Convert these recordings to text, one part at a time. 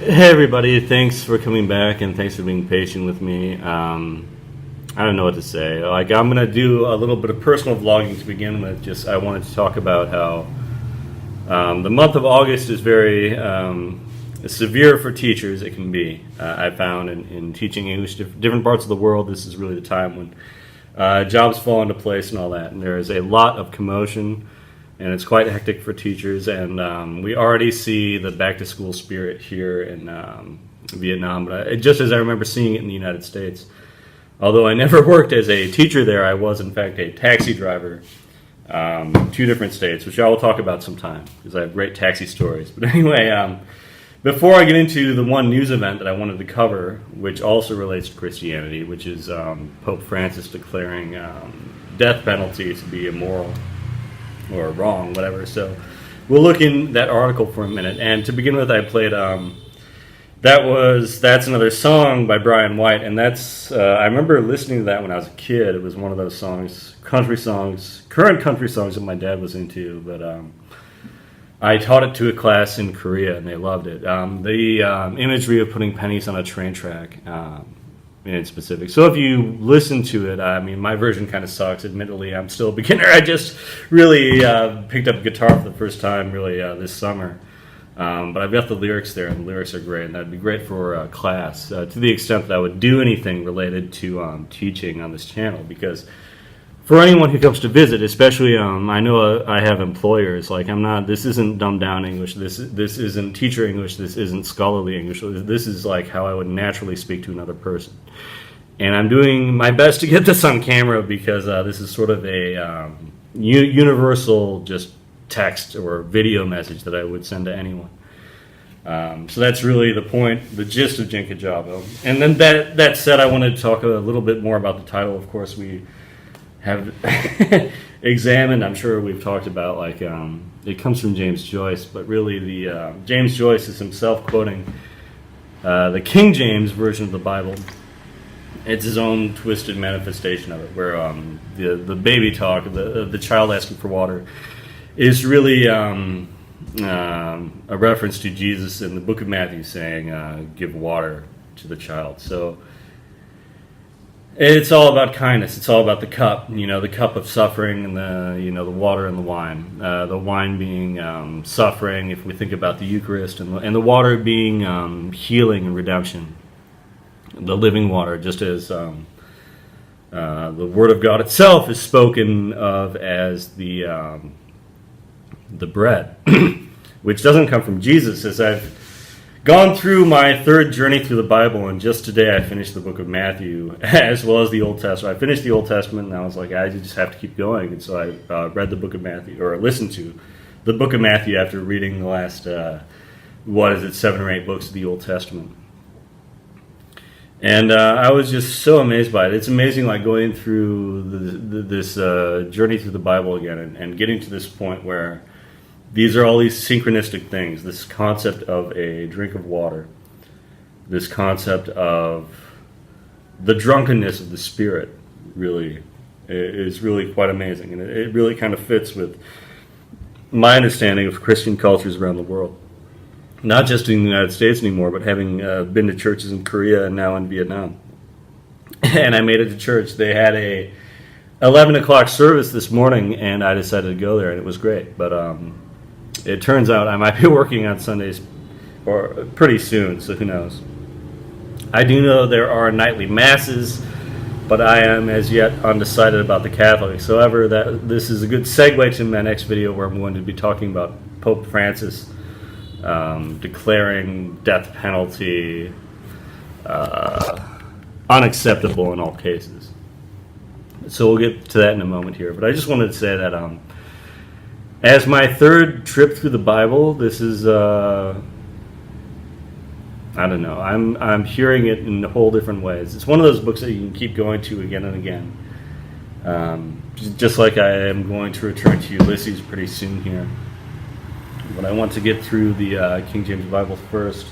Hey everybody, thanks for coming back and thanks for being patient with me. I don't know what to say. Like, I'm gonna do a little bit of personal vlogging to begin with. Just I wanted to talk about how the month of August is very severe for teachers. It can be. I found in teaching English different parts of the world, this is really the time when jobs fall into place and all that. And there is a lot of commotion. And it's quite hectic for teachers, and we already see the back-to-school spirit here in Vietnam. But just as I remember seeing it in the United States, although I never worked as a teacher there, I was in fact a taxi driver, 2 different states, which I will talk about sometime because I have great taxi stories. But anyway, before I get into the one news event that I wanted to cover, which also relates to Christianity, which is Pope Francis declaring death penalty to be immoral or wrong, whatever. So we'll look in that article for a minute. And to begin with, I played That's Another Song by Brian White, and that's I remember listening to that when I was a kid. It was one of those songs, current country songs that my dad was into. But I taught it to a class in Korea, and they loved it. The imagery of putting pennies on a train track in specific. So if you listen to it, I mean, my version kind of sucks. Admittedly, I'm still a beginner. I just really picked up guitar for the first time really this summer. But I've got the lyrics there, and the lyrics are great, and that'd be great for class to the extent that I would do anything related to teaching on this channel, because for anyone who comes to visit, especially I know I have employers, like this isn't dumbed down English, this isn't teacher English, this isn't scholarly English, this is like how I would naturally speak to another person. And I'm doing my best to get this on camera because this is sort of a universal just text or video message that I would send to anyone. So that's really the point, the gist of Jinkajabo. And then that said, I wanted to talk a little bit more about the title. Of course, we have examined, I'm sure we've talked about, like, it comes from James Joyce, but really the James Joyce is himself quoting the King James version of the Bible. It's his own twisted manifestation of it, where the baby talk, the child asking for water, is really a reference to Jesus in the book of Matthew saying, give water to the child. So it's all about kindness. It's all about the cup, the cup of suffering, and the water and the wine. The wine being suffering, if we think about the Eucharist, and the water being healing and redemption. The living water, just as the Word of God itself is spoken of as the bread, which doesn't come from Jesus. As I've gone through my 3rd journey through the Bible, and just today I finished the book of Matthew, as well as the Old Testament. I finished the Old Testament, and I was like, I just have to keep going. And so I read the book of Matthew, or listened to the book of Matthew after reading the last, 7 or 8 books of the Old Testament. And I was just so amazed by it. It's amazing, like, going through this journey through the Bible again, and getting to this point where these are all these synchronistic things. This concept of a drink of water, this concept of the drunkenness of the Spirit, really is really quite amazing, and it really kind of fits with my understanding of Christian cultures around the world. Not just in the United States anymore, but having been to churches in Korea and now in Vietnam. And I made it to church. They had a 11 o'clock service this morning, and I decided to go there, and it was great. But it turns out I might be working on Sundays or pretty soon, so who knows. I do know there are nightly masses, but I am as yet undecided about the Catholics. However, this is a good segue to my next video, where I'm going to be talking about Pope Francis declaring death penalty unacceptable in all cases. So we'll get to that in a moment here. But I just wanted to say that as my 3rd trip through the Bible, this is I don't know. I'm hearing it in whole different ways. It's one of those books that you can keep going to again and again. Just like I am going to return to Ulysses pretty soon here. But I want to get through the King James Bible first.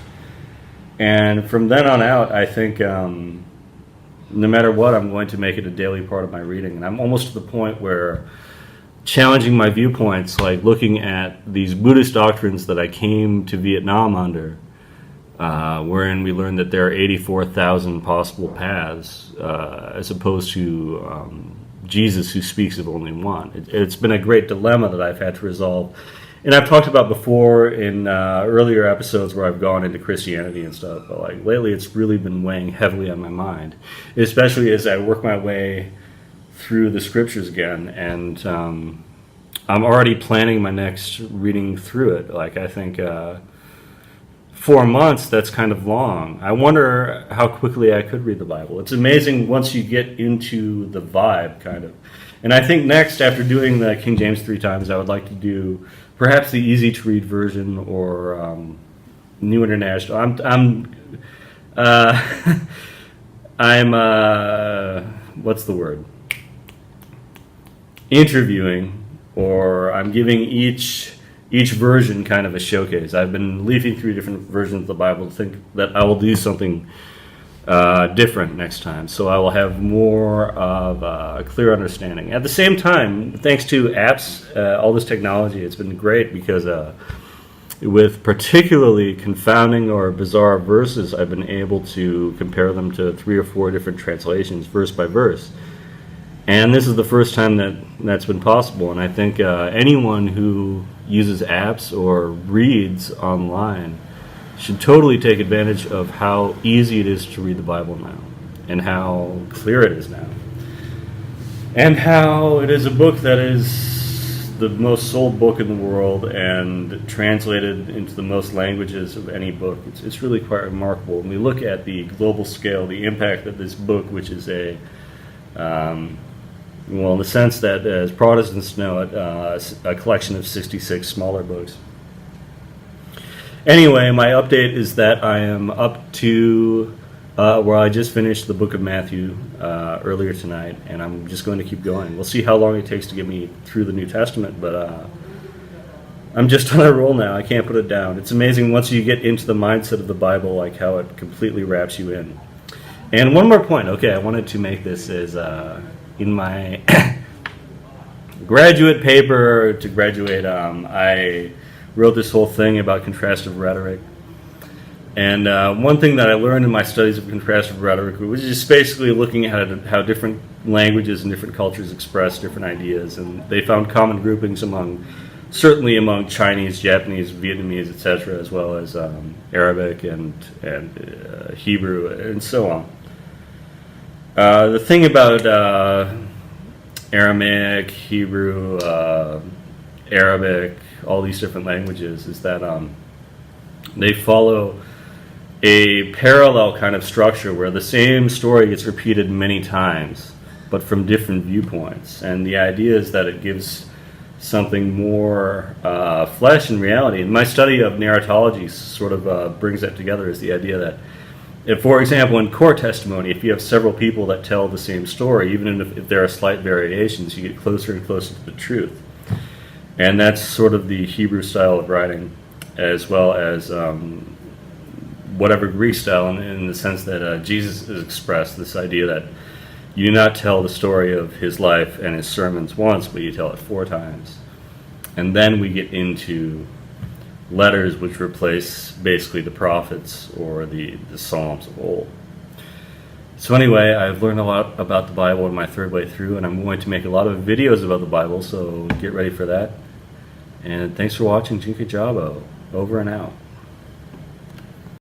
And from then on out, I think no matter what, I'm going to make it a daily part of my reading. And I'm almost to the point where challenging my viewpoints, like looking at these Buddhist doctrines that I came to Vietnam under, wherein we learned that there are 84,000 possible paths, as opposed to Jesus, who speaks of only one. It's been a great dilemma that I've had to resolve. And I've talked about before in earlier episodes where I've gone into Christianity and stuff, but like lately it's really been weighing heavily on my mind, especially as I work my way through the scriptures again. And I'm already planning my next reading through it. Like, I think 4 months, that's kind of long. I wonder how quickly I could read the Bible. It's amazing once you get into the vibe, kind of. And I think next, after doing the King James 3 times, I would like to do perhaps the easy-to-read version or New International. What's the word? Interviewing, or I'm giving each version kind of a showcase. I've been leafing through different versions of the Bible to think that I will do something different next time, so I will have more of a clear understanding. At the same time, thanks to apps, all this technology, it's been great because with particularly confounding or bizarre verses, I've been able to compare them to 3 or 4 different translations, verse by verse. And this is the first time that's been possible, and I think anyone who uses apps or reads online should totally take advantage of how easy it is to read the Bible now, and how clear it is now, and how it is a book that is the most sold book in the world and translated into the most languages of any book. It's really quite remarkable. When we look at the global scale, the impact of this book, which is well, in the sense that, as Protestants know it, a collection of 66 smaller books. Anyway, my update is that I am up to where I just finished the book of Matthew earlier tonight, and I'm just going to keep going. We'll see how long it takes to get me through the New Testament, but I'm just on a roll now. I can't put it down. It's amazing once you get into the mindset of the Bible, like how it completely wraps you in. And one more point. Okay, I wanted to make this as in my graduate paper to graduate, I wrote this whole thing about contrastive rhetoric. And one thing that I learned in my studies of contrastive rhetoric was just basically looking at how different languages and different cultures express different ideas. And they found common groupings certainly among Chinese, Japanese, Vietnamese, etc., as well as Arabic and Hebrew and so on. The thing about Aramaic, Hebrew, Arabic, all these different languages is that they follow a parallel kind of structure where the same story gets repeated many times, but from different viewpoints. And the idea is that it gives something more flesh and reality. And my study of narratology sort of brings that together, is the idea that, if, for example, in court testimony, if you have several people that tell the same story, even if there are slight variations, you get closer and closer to the truth. And that's sort of the Hebrew style of writing, as well as whatever Greek style, in the sense that Jesus is expressed, this idea that you do not tell the story of his life and his sermons once, but you tell it 4 times. And then we get into letters which replace basically the prophets or the Psalms of old. So anyway, I've learned a lot about the Bible in my 3rd way through, and I'm going to make a lot of videos about the Bible, so get ready for that. And thanks for watching Jinky Jabo. Over and out.